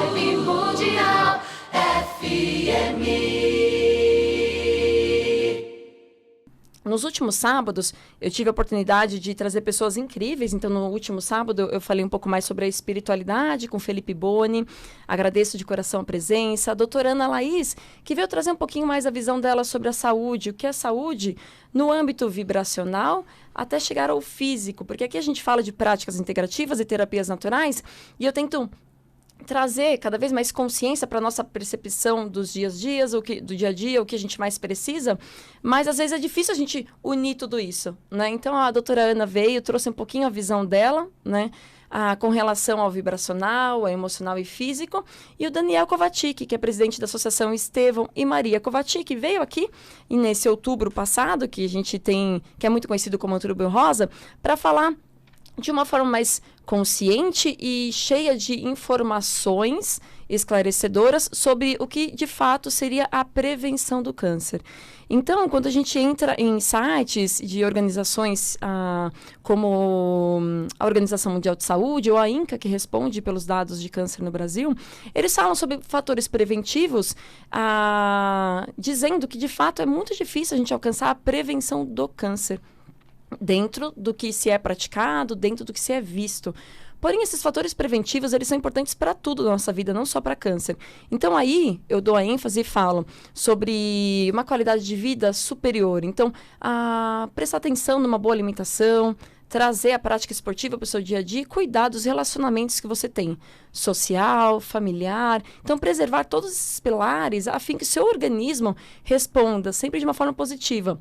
Vibe Mundial FM. Nos últimos sábados, eu tive a oportunidade de trazer pessoas incríveis. Então, no último sábado, eu falei um pouco mais sobre a espiritualidade com Felipe Boni. Agradeço de coração a presença. A doutora Ana Laís, que veio trazer um pouquinho mais a visão dela sobre a saúde. O que é saúde no âmbito vibracional até chegar ao físico. Porque aqui a gente fala de práticas integrativas e terapias naturais. E eu tento trazer cada vez mais consciência para a nossa percepção dos dias, do dia a dia, o que a gente mais precisa, mas às vezes é difícil a gente unir tudo isso, né? Então a doutora Ana veio, trouxe um pouquinho a visão dela, né? Com relação ao vibracional, ao emocional e físico, e o Daniel Kovacic, que é presidente da Associação Estevão e Maria Kovacic, veio aqui e nesse outubro passado, que a gente tem, que é muito conhecido como Outubro Rosa, para falar de uma forma mais consciente e cheia de informações esclarecedoras sobre o que, de fato, seria a prevenção do câncer. Então, quando a gente entra em sites de organizações como a Organização Mundial de Saúde ou a INCA, que responde pelos dados de câncer no Brasil, eles falam sobre fatores preventivos, dizendo que, de fato, é muito difícil a gente alcançar a prevenção do câncer dentro do que se é praticado, dentro do que se é visto. Porém, esses fatores preventivos, eles são importantes para tudo na nossa vida, não só para câncer. Então, aí, eu dou a ênfase e falo sobre uma qualidade de vida superior. Então, prestar atenção numa boa alimentação, trazer a prática esportiva para o seu dia a dia e cuidar dos relacionamentos que você tem, social, familiar. Então, preservar todos esses pilares a fim que o seu organismo responda sempre de uma forma positiva,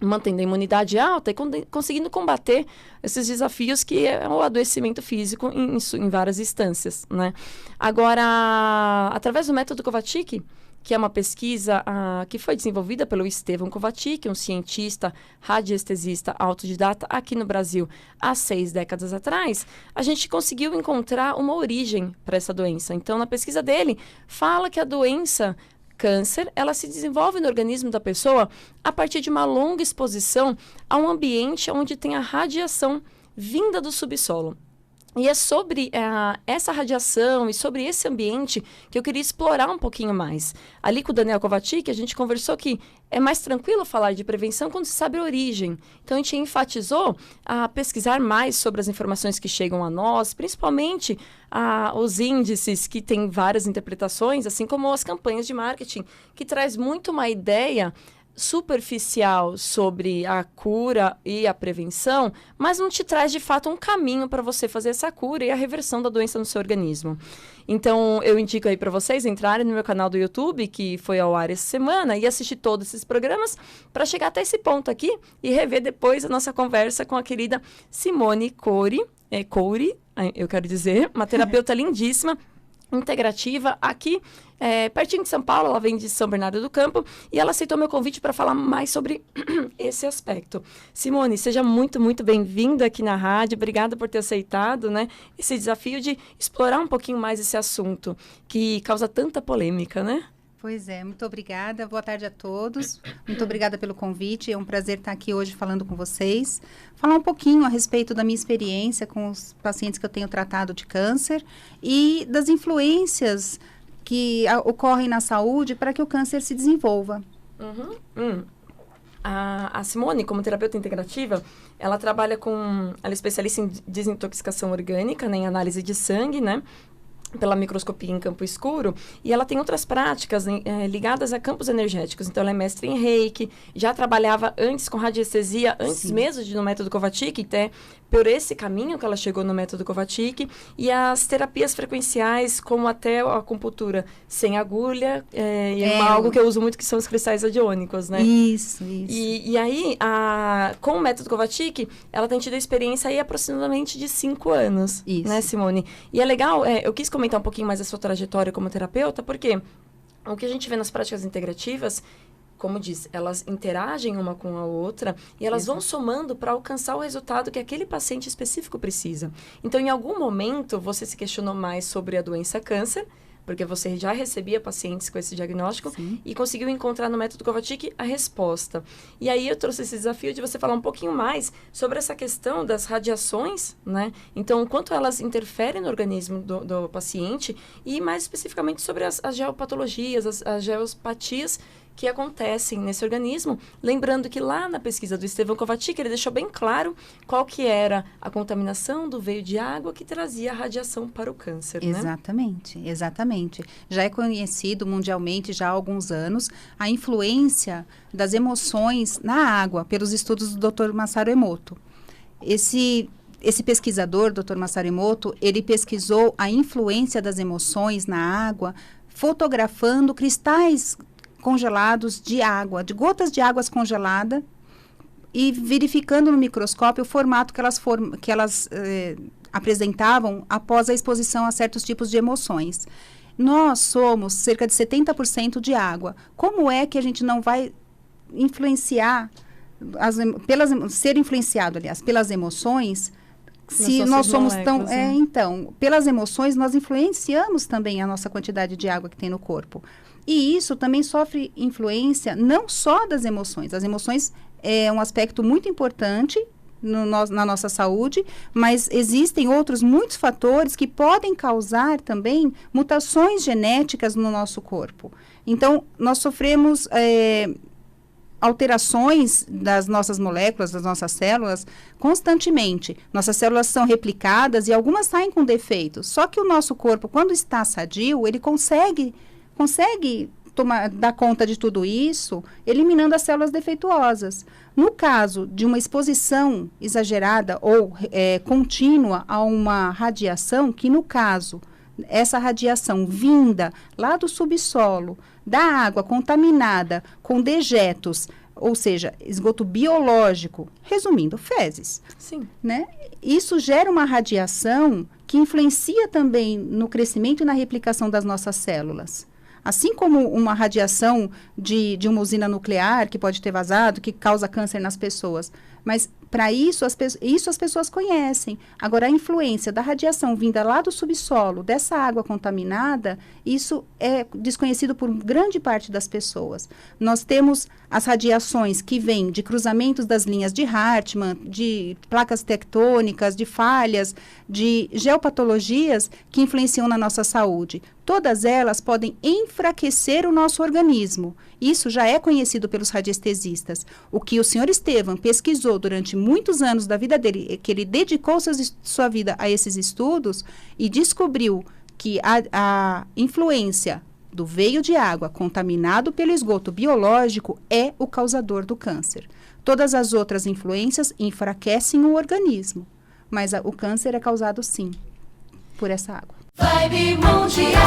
mantendo a imunidade alta e conseguindo combater esses desafios que é o adoecimento físico em várias instâncias, né? Agora, através do método Kovacic, que é uma pesquisa que foi desenvolvida pelo Estevão Kovacic, um cientista radiestesista autodidata aqui no Brasil há 6 décadas atrás, a gente conseguiu encontrar uma origem para essa doença. Então, na pesquisa dele, fala que a doença câncer, ela se desenvolve no organismo da pessoa a partir de uma longa exposição a um ambiente onde tem a radiação vinda do subsolo. E é sobre essa radiação e sobre esse ambiente que eu queria explorar um pouquinho mais. Ali com o Daniel Kovacic, a gente conversou que é mais tranquilo falar de prevenção quando se sabe a origem. Então, a gente enfatizou a pesquisar mais sobre as informações que chegam a nós, principalmente os índices que têm várias interpretações, assim como as campanhas de marketing, que traz muito uma ideia superficial sobre a cura e a prevenção, mas não te traz de fato um caminho para você fazer essa cura e a reversão da doença no seu organismo. Então, eu indico aí para vocês entrarem no meu canal do YouTube, que foi ao ar essa semana, e assistir todos esses programas para chegar até esse ponto aqui e rever depois a nossa conversa com a querida Simone Couri, eu quero dizer, uma terapeuta lindíssima, integrativa, aqui pertinho de São Paulo. Ela vem de São Bernardo do Campo e ela aceitou meu convite para falar mais sobre esse aspecto. Simone, seja muito, muito bem-vinda aqui na rádio. Obrigada por ter aceitado, né, esse desafio de explorar um pouquinho mais esse assunto que causa tanta polêmica, né? Pois é, muito obrigada. Boa tarde a todos. Muito obrigada pelo convite. É um prazer estar aqui hoje falando com vocês. Falar um pouquinho a respeito da minha experiência com os pacientes que eu tenho tratado de câncer e das influências que ocorrem na saúde para que o câncer se desenvolva. A Simone, como terapeuta integrativa, ela trabalha ela é especialista em desintoxicação orgânica, né, em análise de sangue, né, pela microscopia em campo escuro, e ela tem outras práticas ligadas a campos energéticos. Então, ela é mestre em Reiki, já trabalhava antes com radiestesia, antes mesmo de no método Kovacic, até por esse caminho que ela chegou no método Kovacic, e as terapias frequenciais, como até a acupuntura sem agulha, algo que eu uso muito, que são os cristais adiônicos, né? Isso. E aí, com o método Kovacic, ela tem tido a experiência aí aproximadamente de 5 anos, né, Simone? E é legal, eu quis comentar um pouquinho mais da sua trajetória como terapeuta, porque o que a gente vê nas práticas integrativas, como diz, elas interagem uma com a outra e elas vão somando para alcançar o resultado que aquele paciente específico precisa. Então, em algum momento, você se questionou mais sobre a doença câncer, porque você já recebia pacientes com esse diagnóstico Sim. e conseguiu encontrar no método Kovačić a resposta. E aí eu trouxe esse desafio de você falar um pouquinho mais sobre essa questão das radiações, né? Então, o quanto elas interferem no organismo do paciente e mais especificamente sobre as geopatologias, as geopatias que acontecem nesse organismo. Lembrando que lá na pesquisa do Estevão Kovačić, ele deixou bem claro qual que era a contaminação do veio de água que trazia a radiação para o câncer, né? Exatamente, exatamente. Já é conhecido mundialmente já há alguns anos a influência das emoções na água pelos estudos do Dr. Masaru Emoto. Esse pesquisador, Dr. Masaru Emoto, ele pesquisou a influência das emoções na água, fotografando cristais congelados de água, de gotas de água congelada, e verificando no microscópio o formato que elas apresentavam após a exposição a certos tipos de emoções. Nós somos cerca de 70% de água. Como é que a gente não vai influenciar, ser influenciado, aliás, pelas emoções, se nós somos tão... Então, pelas emoções, nós influenciamos também a nossa quantidade de água que tem no corpo. E isso também sofre influência não só das emoções. As emoções é um aspecto muito importante na nossa saúde, mas existem outros muitos fatores que podem causar também mutações genéticas no nosso corpo. Então, nós sofremos alterações das nossas moléculas, das nossas células, constantemente. Nossas células são replicadas e algumas saem com defeitos. Só que o nosso corpo, quando está sadio, ele consegue dar conta de tudo isso, eliminando as células defeituosas. No caso de uma exposição exagerada ou contínua a uma radiação, que no caso, essa radiação vinda lá do subsolo, da água contaminada com dejetos, ou seja, esgoto biológico, resumindo, fezes. Sim. Né? Isso gera uma radiação que influencia também no crescimento e na replicação das nossas células. Assim como uma radiação de uma usina nuclear que pode ter vazado, que causa câncer nas pessoas. Mas, para isso, as pessoas conhecem. Agora, a influência da radiação vinda lá do subsolo, dessa água contaminada, isso é desconhecido por grande parte das pessoas. Nós temos as radiações que vêm de cruzamentos das linhas de Hartmann, de placas tectônicas, de falhas, de geopatologias que influenciam na nossa saúde. Todas elas podem enfraquecer o nosso organismo. Isso já é conhecido pelos radiestesistas. O que o senhor Estevão pesquisou durante muitos anos da vida dele, que ele dedicou sua vida a esses estudos e descobriu que a influência do veio de água contaminado pelo esgoto biológico é o causador do câncer. Todas as outras influências enfraquecem o organismo, mas o câncer é causado, sim, por essa água. Vibe Mundial.